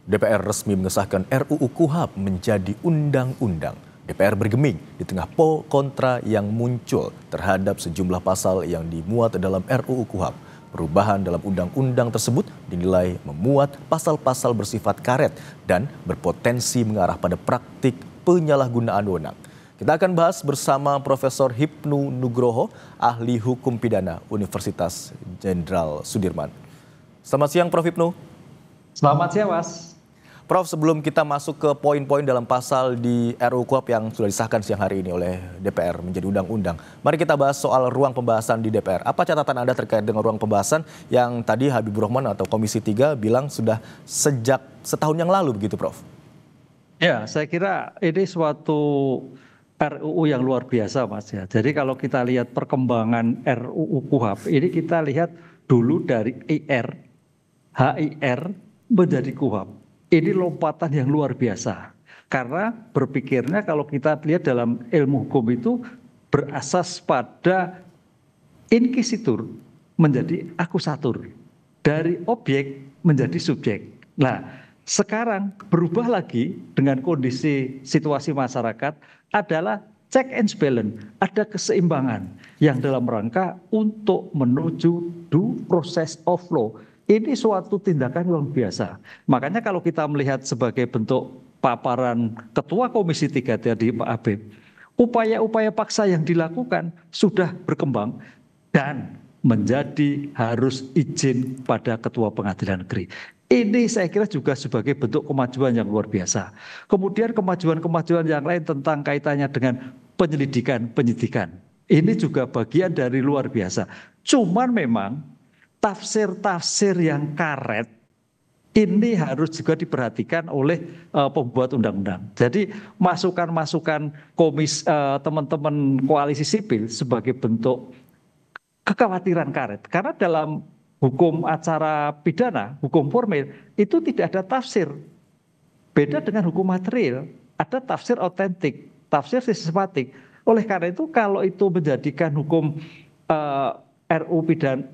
DPR resmi mengesahkan RUU KUHP menjadi undang-undang. DPR bergeming di tengah pro kontra yang muncul terhadap sejumlah pasal yang dimuat dalam RUU KUHP. Perubahan dalam undang-undang tersebut dinilai memuat pasal-pasal bersifat karet dan berpotensi mengarah pada praktik penyalahgunaan wewenang. Kita akan bahas bersama Profesor Hipnu Nugroho, ahli hukum pidana Universitas Jenderal Sudirman. Selamat siang, Prof. Hipnu. Selamat siang, Mas. Prof, sebelum kita masuk ke poin-poin dalam pasal di RUU KUHP yang sudah disahkan siang hari ini oleh DPR menjadi undang-undang, mari kita bahas soal ruang pembahasan di DPR. Apa catatan Anda terkait dengan ruang pembahasan yang tadi Habibur Rahman atau Komisi 3 bilang sudah sejak setahun yang lalu begitu, Prof? Ya, saya kira ini suatu RUU yang luar biasa, Mas ya. Jadi kalau kita lihat perkembangan RUU KUHP, ini kita lihat dulu dari HIR menjadi KUHP. Ini lompatan yang luar biasa. Karena berpikirnya kalau kita lihat dalam ilmu hukum itu berasas pada inquisitur menjadi akusatur. Dari objek menjadi subjek. Nah, sekarang berubah lagi dengan kondisi situasi masyarakat adalah check and balance, ada keseimbangan yang dalam rangka untuk menuju due process of law. Ini suatu tindakan luar biasa. Makanya kalau kita melihat sebagai bentuk paparan Ketua Komisi 3 tadi Pak Habib, upaya-upaya paksa yang dilakukan sudah berkembang dan menjadi harus izin pada Ketua Pengadilan Negeri. Ini saya kira juga sebagai bentuk kemajuan yang luar biasa. Kemudian kemajuan-kemajuan yang lain tentang kaitannya dengan penyidikan. Ini juga bagian dari luar biasa. Cuman memang tafsir-tafsir yang karet ini harus juga diperhatikan oleh pembuat undang-undang. Jadi masukan-masukan teman-teman koalisi sipil sebagai bentuk kekhawatiran karet. Karena dalam hukum acara pidana, hukum formil, itu tidak ada tafsir. Beda dengan hukum material, ada tafsir otentik, tafsir sistematik. Oleh karena itu, kalau itu menjadikan hukum RUU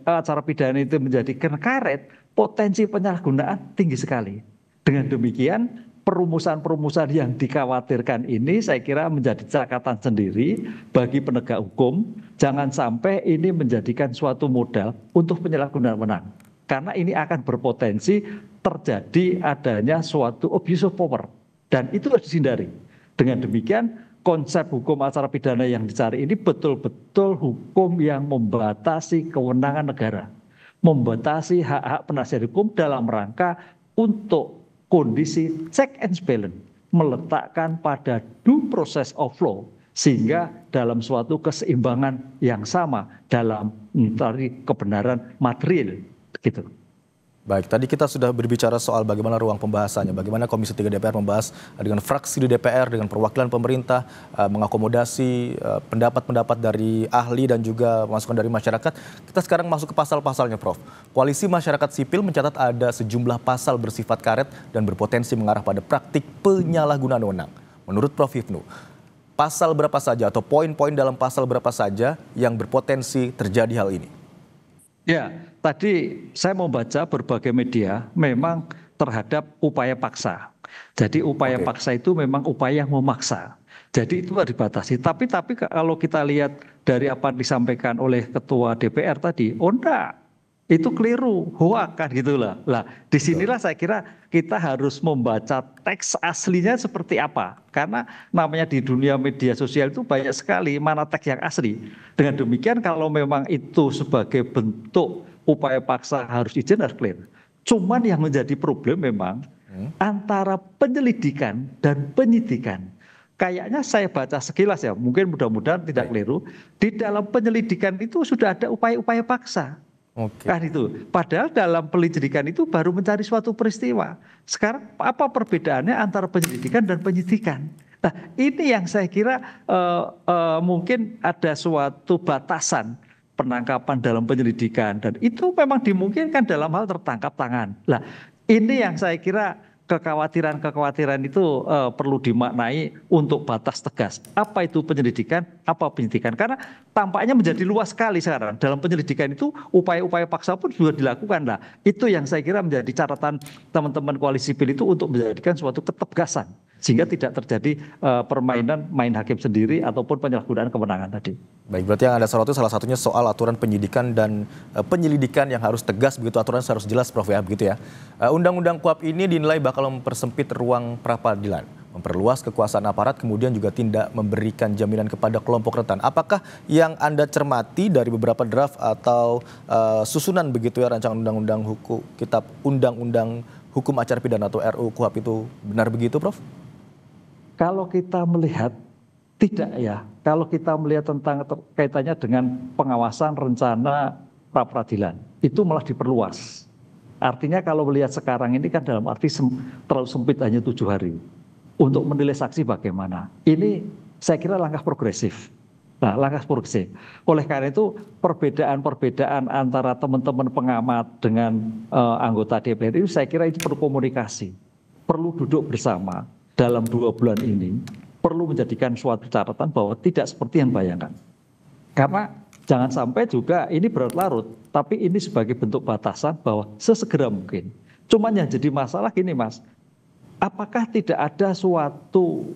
acara pidana itu menjadikan karet, potensi penyalahgunaan tinggi sekali. Dengan demikian, perumusan-perumusan yang dikhawatirkan ini saya kira menjadi catatan sendiri bagi penegak hukum. Jangan sampai ini menjadikan suatu modal untuk penyalahgunaan wewenang. Karena ini akan berpotensi terjadi adanya suatu abuse of power. Dan itu harus dihindari. Dengan demikian, konsep hukum acara pidana yang dicari ini betul-betul hukum yang membatasi kewenangan negara. Membatasi hak-hak penasihat hukum dalam rangka untuk kondisi check and balance, meletakkan pada due process of law sehingga dalam suatu keseimbangan yang sama dalam mencari kebenaran material gitu. Baik, tadi kita sudah berbicara soal bagaimana ruang pembahasannya, bagaimana Komisi 3 DPR membahas dengan fraksi di DPR, dengan perwakilan pemerintah, mengakomodasi pendapat-pendapat dari ahli dan juga masukan dari masyarakat. Kita sekarang masuk ke pasal-pasalnya, Prof. Koalisi Masyarakat Sipil mencatat ada sejumlah pasal bersifat karet dan berpotensi mengarah pada praktik penyalahgunaan wewenang. Menurut Prof. Hipnu, pasal berapa saja atau poin-poin dalam pasal berapa saja yang berpotensi terjadi hal ini? Ya, tadi saya membaca berbagai media memang terhadap upaya paksa. Jadi upaya paksa itu memang upaya yang memaksa. Jadi itu harus dibatasi. Tapi kalau kita lihat dari apa yang disampaikan oleh Ketua DPR tadi, oh enggak, itu keliru, hoak kan gitulah. Lah, disinilah saya kira kita harus membaca teks aslinya seperti apa. Karena namanya di dunia media sosial itu banyak sekali mana teks yang asli. Dengan demikian kalau memang itu sebagai bentuk upaya paksa harus izin harus clear. Cuman yang menjadi problem memang antara penyelidikan dan penyidikan. Kayaknya saya baca sekilas ya, mungkin mudah-mudahan tidak keliru. Di dalam penyelidikan itu sudah ada upaya-upaya paksa. Kan itu. Padahal dalam penyelidikan itu baru mencari suatu peristiwa. Sekarang apa perbedaannya antara penyelidikan dan penyidikan? Nah, ini yang saya kira mungkin ada suatu batasan penangkapan dalam penyelidikan dan itu memang dimungkinkan dalam hal tertangkap tangan. Nah, ini yang saya kira kekhawatiran itu perlu dimaknai untuk batas tegas. Apa itu penyelidikan? Apa penyidikan? Karena tampaknya menjadi luas sekali sekarang. Dalam penyelidikan itu upaya-upaya paksa pun sudah dilakukan. Nah, itu yang saya kira menjadi catatan teman-teman koalisi sipil itu untuk menjadikan suatu ketegasan. Sehingga tidak terjadi permainan main hakim sendiri ataupun penyalahgunaan kewenangan tadi. Baik, berarti yang Anda soroti salah satunya soal aturan penyidikan dan penyelidikan yang harus tegas, begitu aturan harus jelas, Prof, ya, begitu ya. Undang-undang KUHP ini dinilai bakal mempersempit ruang pra-peradilan, memperluas kekuasaan aparat, kemudian juga tidak memberikan jaminan kepada kelompok rentan. Apakah yang Anda cermati dari beberapa draft atau susunan begitu ya rancangan undang-undang hukum, kitab undang-undang hukum acara pidana atau RUU KUHP itu benar begitu, Prof? Kalau kita melihat tidak ya, kalau kita melihat tentang kaitannya dengan pengawasan rencana pra-peradilan, itu malah diperluas. Artinya kalau melihat sekarang ini kan dalam arti terlalu sempit hanya 7 hari. Untuk menilai saksi bagaimana. Ini saya kira langkah progresif. Nah, langkah progresif. Oleh karena itu perbedaan-perbedaan antara teman-teman pengamat dengan anggota DPR itu saya kira itu perlu komunikasi. Perlu duduk bersama. Dalam 2 bulan ini perlu menjadikan suatu catatan bahwa tidak seperti yang bayangkan. Karena jangan sampai juga ini berlarut, tapi ini sebagai bentuk batasan bahwa sesegera mungkin. Cuman yang jadi masalah gini, Mas, apakah tidak ada suatu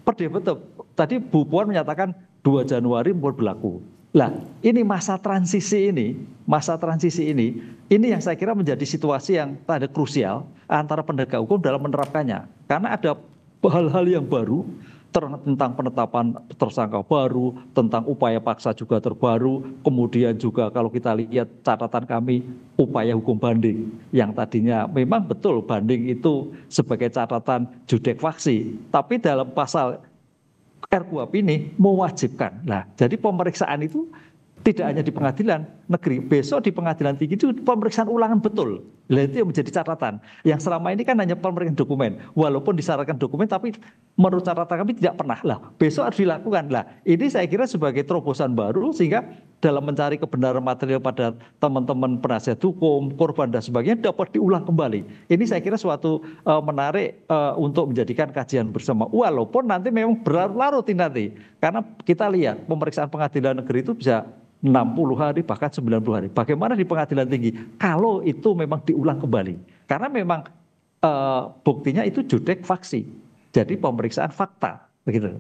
perdebatan? Tadi Bu Puan menyatakan 2 Januari berlaku. Lah, ini masa transisi ini yang saya kira menjadi situasi yang tanda krusial antara penegak hukum dalam menerapkannya. Karena ada hal-hal yang baru tentang penetapan tersangka baru, tentang upaya paksa juga terbaru, kemudian juga kalau kita lihat catatan kami upaya hukum banding yang tadinya memang betul banding itu sebagai catatan judek faksi, tapi dalam pasal RKUHP ini mewajibkan. Nah, jadi pemeriksaan itu tidak hanya di pengadilan negeri, besok di pengadilan tinggi itu pemeriksaan ulangan betul. Nah, itu yang menjadi catatan. Yang selama ini kan hanya pemeriksaan dokumen, walaupun disyaratkan dokumen, tapi menurut catatan kami tidak pernah. Lah, besok harus dilakukan. Lah, ini saya kira sebagai terobosan baru sehingga dalam mencari kebenaran material pada teman-teman penasihat hukum, korban dan sebagainya dapat diulang kembali. Ini saya kira suatu menarik untuk menjadikan kajian bersama. Walaupun nanti memang berlarut-larut nanti, karena kita lihat pemeriksaan pengadilan negeri itu bisa 60 hari bahkan 90 hari. Bagaimana di pengadilan tinggi? Kalau itu memang diulang kembali. Karena memang buktinya itu judek faksi. Jadi pemeriksaan fakta. Begitu.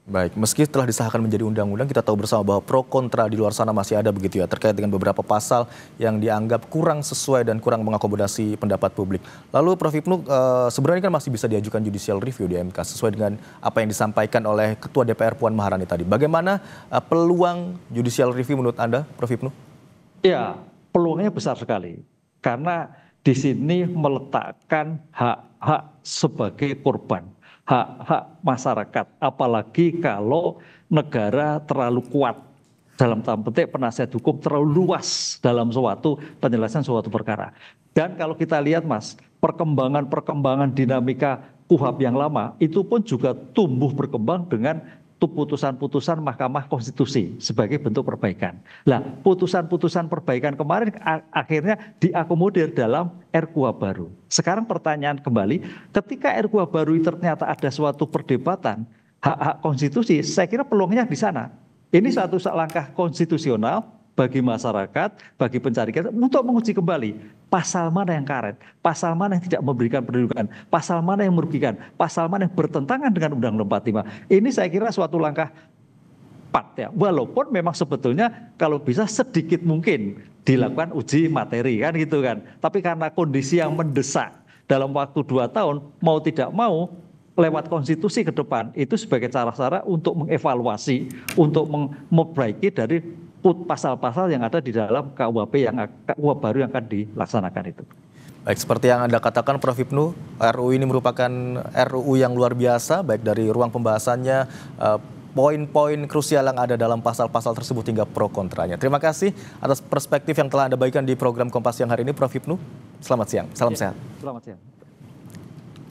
Baik, meski telah disahkan menjadi undang-undang, kita tahu bersama bahwa pro kontra di luar sana masih ada begitu ya, terkait dengan beberapa pasal yang dianggap kurang sesuai dan kurang mengakomodasi pendapat publik. Lalu Prof. Ibnu, sebenarnya kan masih bisa diajukan judicial review di MK sesuai dengan apa yang disampaikan oleh Ketua DPR Puan Maharani tadi. Bagaimana peluang judicial review menurut Anda, Prof. Ibnu? Ya, peluangnya besar sekali. Karena di sini meletakkan hak-hak sebagai korban. Hak-hak masyarakat, apalagi kalau negara terlalu kuat dalam tanda petik penasihat hukum terlalu luas dalam suatu penyelesaian suatu perkara. Dan kalau kita lihat, Mas, perkembangan dinamika KUHP yang lama itu pun juga tumbuh berkembang dengan putusan-putusan Mahkamah Konstitusi sebagai bentuk perbaikan. Nah, putusan-putusan perbaikan kemarin akhirnya diakomodir dalam RKUHP baru. Sekarang pertanyaan kembali, ketika RKUHP baru itu ternyata ada suatu perdebatan hak-hak konstitusi, saya kira peluangnya di sana. Ini satu langkah konstitusional bagi masyarakat, bagi pencari keadilan untuk menguji kembali pasal mana yang karet, pasal mana yang tidak memberikan perlindungan, pasal mana yang merugikan, pasal mana yang bertentangan dengan Undang-Undang 45. Ini saya kira suatu langkah tepat ya. Walaupun memang sebetulnya kalau bisa sedikit mungkin dilakukan uji materi kan gitu kan. Tapi karena kondisi yang mendesak dalam waktu 2 tahun mau tidak mau lewat konstitusi ke depan itu sebagai cara-cara untuk mengevaluasi, untuk memperbaiki dari pasal-pasal yang ada di dalam KUHP baru yang akan dilaksanakan itu. Baik, seperti yang Anda katakan Prof. Ibnu, RUU ini merupakan RUU yang luar biasa, baik dari ruang pembahasannya, poin-poin krusial yang ada dalam pasal-pasal tersebut hingga pro kontranya. Terima kasih atas perspektif yang telah Anda bagikan di program Kompas Siang hari ini, Prof. Ibnu. Selamat siang, salam sehat. Selamat siang.